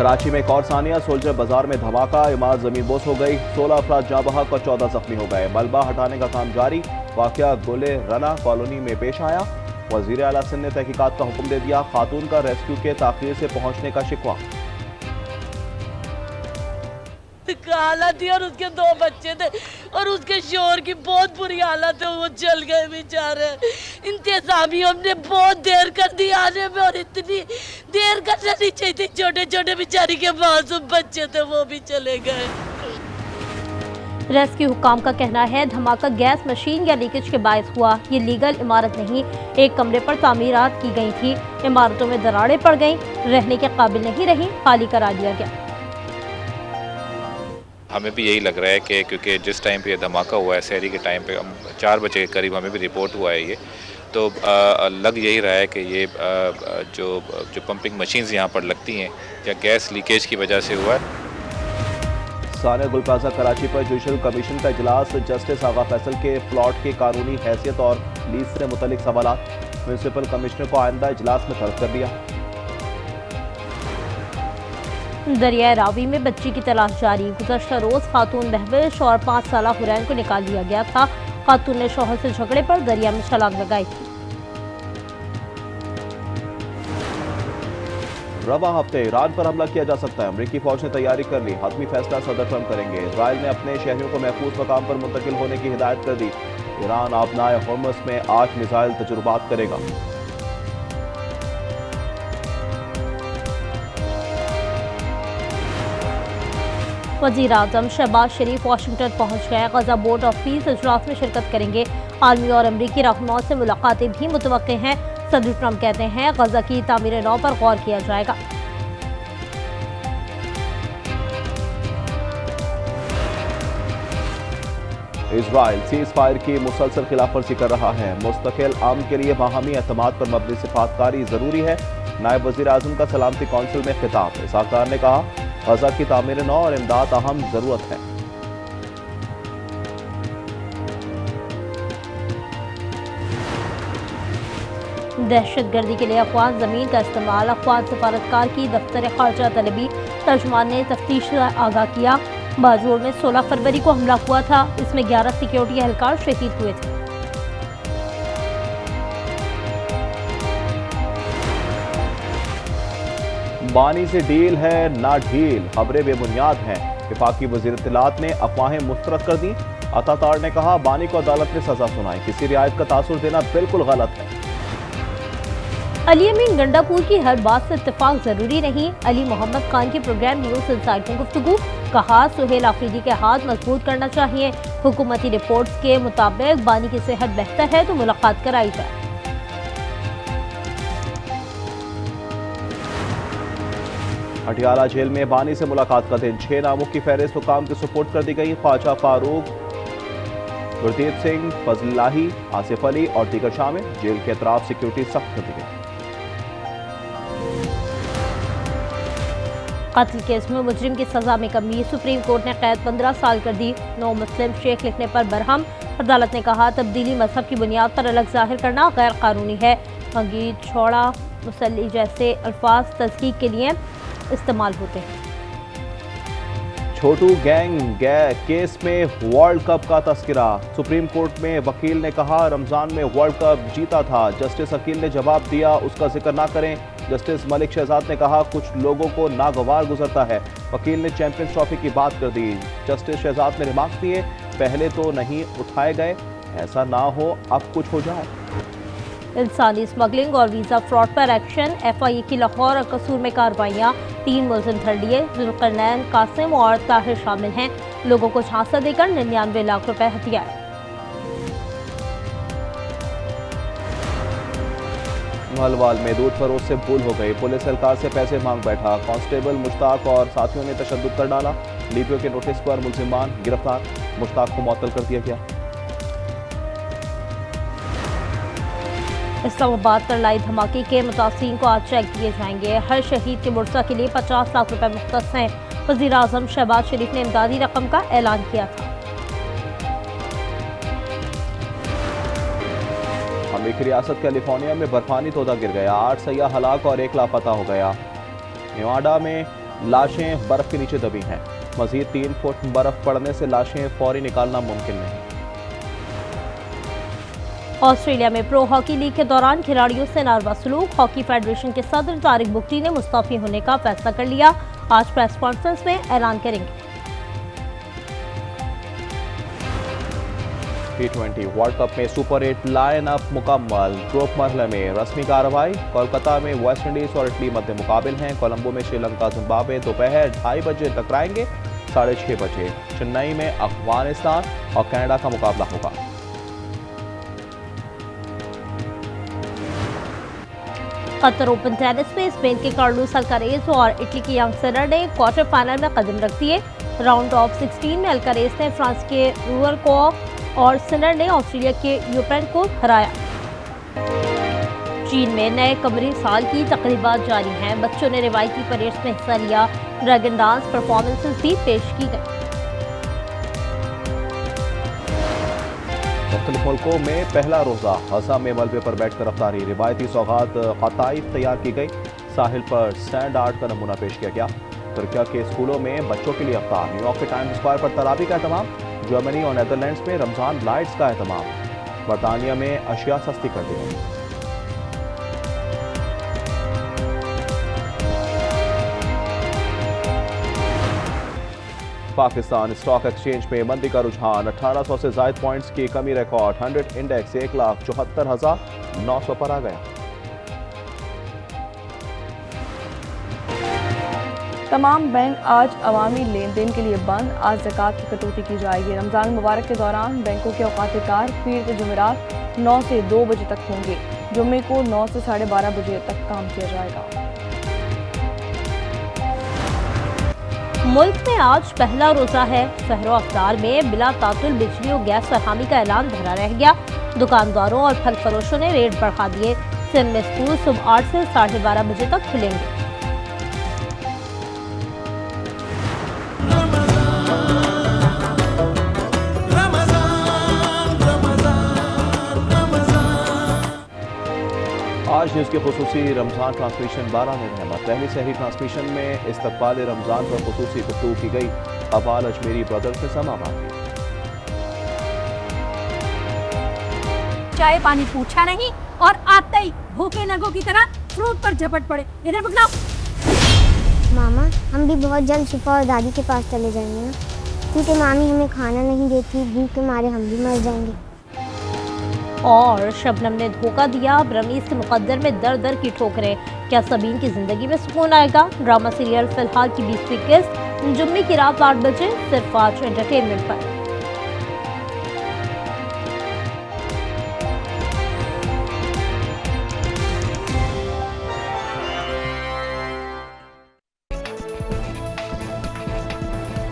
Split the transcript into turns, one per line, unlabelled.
कराची में एक और सानिया सोल्जर बाजार में धमाका, इमारत जमीनबोस हो गई, 16 अफराद जाँ बहक और 14 जख्मी हो गए। मलबा हटाने का काम जारी। वाकया गुले रना कॉलोनी में पेश आया। वजीर आला सिंध ने तहकीकात का हुक्म दे दिया। खातून का रेस्क्यू के ताखीर से पहुंचने का शिकवा।
हालत थी और उसके 2 बच्चे थे और उसके शोहर की बहुत बुरी हालत है, वो जल गए बेचारे। इंतजामियों ने बहुत देर कर दी आने में और इतनी देर करना नहीं चाहिए थी। छोटे छोटे बेचारी के मासूम बच्चे थे, वो भी चले गए।
रेस्क्यू हुकाम का कहना है धमाका गैस मशीन या लीकेज के बायस हुआ। ये लीगल इमारत नहीं, एक कमरे पर तामीरात की गई थी। इमारतों में दरारें पड़ गईं, रहने के काबिल नहीं रही, खाली करा दिया गया।
हमें भी यही लग रहा है कि क्योंकि जिस टाइम पे ये धमाका हुआ है शहरी के टाइम पे 4 बजे के करीब हमें भी रिपोर्ट हुआ है ये, तो लग यही रहा है कि ये जो पंपिंग मशीन्स यहाँ पर लगती हैं या गैस लीकेज की वजह से हुआ है।
सानिया गुल प्लाजा कराची पर जुडिशल कमीशन का इजलास। जस्टिस आगा फैसल के प्लॉट की कानूनी हैसियत और लीज से मुतल्लिक सवालात। म्यूनसिपल कमिश्नर को आइंदा इजलास में तलब कर दिया।
दरिया रावी में बच्ची की तलाश जारी। गुज़श्ता रोज खातून महविश और 5 साला हुरैन को निकाल लिया गया था। खातून ने शौहर से झगड़े पर दरिया में छलांग लगाई थी।
रवा हफ्ते ईरान पर हमला किया जा सकता है। अमरीकी फौज ने तैयारी कर ली। हतमी फैसला सदर ट्रंप करेंगे। इसराइल ने अपने शहरियों को महफूज मकाम पर मुंतकिल होने की हिदायत कर दी। ईरान आबनाए होर्मुज़ में 8 मिसाइल तजुर्बात करेगा।
वज़ीर आज़म शहबाज शरीफ वाशिंगटन पहुंच गए। गजा बोर्ड ऑफ पीस इजलास में शिरकत करेंगे। आर्मी और अमरीकी रहनुमाओं से मुलाकातें भी मुतवक्के हैं। सदर ट्रंप कहते हैं गजा की तामीर नौ पर गौर किया जाएगा।
इसराइल सीज फायर की मुसलसल खिलाफ वर्जी कर रहा है। मुस्तकिल अमन के लिए बाहमी एतमाद पर मबनी सिफातकारी जरूरी है। नायब वज़ीर आज़म का सलामती कौंसिल में खिताब। इसाकार ने कहा गजा की तामीर नौ और इमदाद अहम जरूरत है।
दहशतगर्दी के लिए अफगान जमीन का इस्तेमाल। अफगान सफारतकार की दफ्तर खारजा तलबी तर्जुमान ने तफ्तीश से आगाह किया। बाजोर में 16 फरवरी को हमला हुआ था। इसमें 11 सिक्योरिटी एहलकार शहीद हुए थे।
बानी से डील है ना ढील, खबरें बेबुनियाद हैं। वफाकी वज़ीर इत्तलात ने अफवाहें मुस्तरद कर दी। अतातार ने कहा बानी को अदालत ने सजा सुनाई। किसी रियायत का तासुर देना बिल्कुल गलत है।
अली अमीन गंडापुर की हर बात से इत्तेफाक जरूरी नहीं। अली मोहम्मद खान की प्रोग्राम न्यूज इनसाइड में गुफ्तगू। कहा सुहेल आफरीदी के हाथ मजबूत करना चाहिए। हुकूमती रिपोर्ट्स के मुताबिक बानी की सेहत बेहतर है तो मुलाकात कराई जाए।
अटियाला जेल में बानी से मुलाकात का दिन। 6 नामों की फहरिस्त हुकाम की सुपुर्द कर दी गई। ख्वाजा फारूक, गुरदीप सिंह, फजलाही, आसिफ अली और दीगर शामिल। जेल के अतराफ सिक्योरिटी सख्त कर दी गई।
कत्ल केस में मुजरिम की सजा में कमी। सुप्रीम कोर्ट ने कैद 15 साल कर दी। नो मुस्लिम शेख लिखने पर बरहम। अदालत ने कहा तब्दीली मजहब की बुनियाद पर अलग जाहिर करना गैर कानूनी है। मंगीत, छोड़ा, मुसल्ली जैसे अल्फाज तस्कीक के लिए इस्तेमाल होते हैं।
छोटू गैंग केस में वर्ल्ड कप का तस्करा। सुप्रीम कोर्ट में वकील ने कहा रमजान में वर्ल्ड कप जीता था। जस्टिस अकील ने जवाब दिया उसका जिक्र ना करें। जस्टिस मलिक शहजाद ने कहा कुछ लोगों को नागवार गुजरता है। वकील ने चैंपियंस ट्रॉफी की बात कर दी। जस्टिस शहजाद ने रिमार्क्स दिए पहले तो नहीं उठाए गए, ऐसा ना हो अब कुछ हो जाए।
इंसानी स्मगलिंग और वीज़ा फ्रॉड पर एक्शन। FIA की लाहौर और कसूर में कार्रवाइयाँ। 3 मुलजिम धर लिए। जुल्करनैन, कासिम और ताहिर शामिल हैं। लोगों को झांसा देकर 99 लाख रुपए हथियाए।
महलवाल में दूध फरोश से भूल हो गई। पुलिस एहलकार से पैसे मांग बैठा। कांस्टेबल मुश्ताक और साथियों ने तशद्दुद कर डाला। डीपीओ के नोटिस पर मुलजिमान गिरफ्तार। मुश्ताक को मुअत्तल कर दिया गया।
इस्लामाबाद पर लाई धमाके के मुतासिरीन को आज चेक दिए जाएंगे। हर शहीद के मुर्सा के लिए 50 लाख रुपए मुख्तस हैं। वज़ीर आज़म शहबाज शरीफ ने इमदादी रकम का ऐलान किया था।
अमेरिकी रियासत कैलिफोर्निया में बर्फानी तोदा गिर गया। 8 सयाह हलाक और 1 लापता हो गया। नेवाडा में लाशें बर्फ के नीचे दबी हैं। मजीद 3 फुट बर्फ पड़ने से लाशें फौरी निकालना मुमकिन नहीं।
ऑस्ट्रेलिया में प्रो हॉकी लीग के दौरान खिलाड़ियों से नारवा सलूक। हॉकी फेडरेशन के सदर तारिक बुख्ती ने मुस्तफी होने का फैसला कर लिया। आज प्रेस कॉन्फ्रेंस में ऐलान करेंगे।
T20 वर्ल्ड कप में सुपर 8 लाइन अप मुकम्मल। ग्रुप मरहले में रस्मी कार्रवाई। कोलकाता में वेस्ट इंडीज और इटली मध्य मुकाबिल हैं। कोलंबो में श्रीलंका जिम्बाब्वे दोपहर 2:30 बजे टकराएंगे। 6:30 बजे चेन्नई में अफगानिस्तान और कनाडा का मुकाबला होगा।
कतर ओपन टेनिस में स्पेन के कार्लोस अल्कारेज और इटली के यंग सिनर ने क्वार्टर फाइनल में कदम रख दिए। राउंड ऑफ 16 में अल्कारेज ने फ्रांस के रूअर को और सिनर ने ऑस्ट्रेलिया के यूक्रेन को हराया। चीन में नए कमरी साल की तकरीबात जारी हैं। बच्चों ने रिवायती परेड्स में हिस्सा लिया। ड्रैगन डांस परफॉर्मेंसेस भी पेश की गई।
मुख्तलिफ मुल्कों में पहला रोजा गजा में मलबे पर बैठकर अफ्तारी। रिवायती सौगात क़ताइफ तैयार की गई। साहिल पर सैंड आर्ट का नमूना पेश किया गया। तुर्किया के स्कूलों में बच्चों के लिए अफ्तार। न्यूयॉर्क के टाइम्स स्क्वायर पर तरावी का एहतमाम। जर्मनी और नेदरलैंड्स में रमजान लाइट्स का एहतमाम। बरतानिया में अशिया सस्ती कर दी गई। पाकिस्तान स्टॉक एक्सचेंज में मंदी का रुझान। 1800 से जायद पॉइंट्स की कमी रिकॉर्ड। 100 इंडेक्स 1,74,900 पर आ गया।
तमाम बैंक आज अवामी लेन देन के लिए बंद। आज ज़कात की कटौती की जाएगी। रमज़ान मुबारक के दौरान बैंकों के औकात-ए-कार पीर के जुमेरात 9 से 2 बजे तक होंगे। जुम्मे को 9 से 12:30 बजे तक काम किया जाएगा।
मुल्क में आज पहला रोजा है। शहरों अफ्तार में बिला तातुल बिजली और गैस फरहमी का ऐलान धरा रह गया। दुकानदारों और फल फरोशों ने रेट बढ़ा दिए। सिंध में स्कूल सुबह 8 से 12:30 बजे तक खुलेंगे।
आज न्यूज़ की खुसूसी रमज़ान ट्रांसमिशन 12 में रहमत। पहली सहरी ट्रांसमिशन में इस्तकबाल रमज़ान पर खुसूसी गुफ्तगू की गई। अवाल अजमेरी ब्रदर्स ने समा बांधी।
चाय पानी पूछा नहीं और आते ही भूखे नगों की तरह फ्रूट पर झपट पड़े। इधर बदलाओ।
मामा, हम भी बहुत जल्द शिफा और दादी के पास चले जाएंगे ना, क्योंकि मामी हमें खाना नहीं देती। भूख के मारे हम भी मर जाएंगे।
और शबनम ने धोखा दिया। अब रमीज के मुकद्दर में दर दर की ठोकरें। क्या सबीन की जिंदगी में सुकून आएगा? ड्रामा सीरियल फिलहाल की 20वीं किस्त जुम्मे की रात 8 बजे सिर्फ आज एंटरटेनमेंट पर।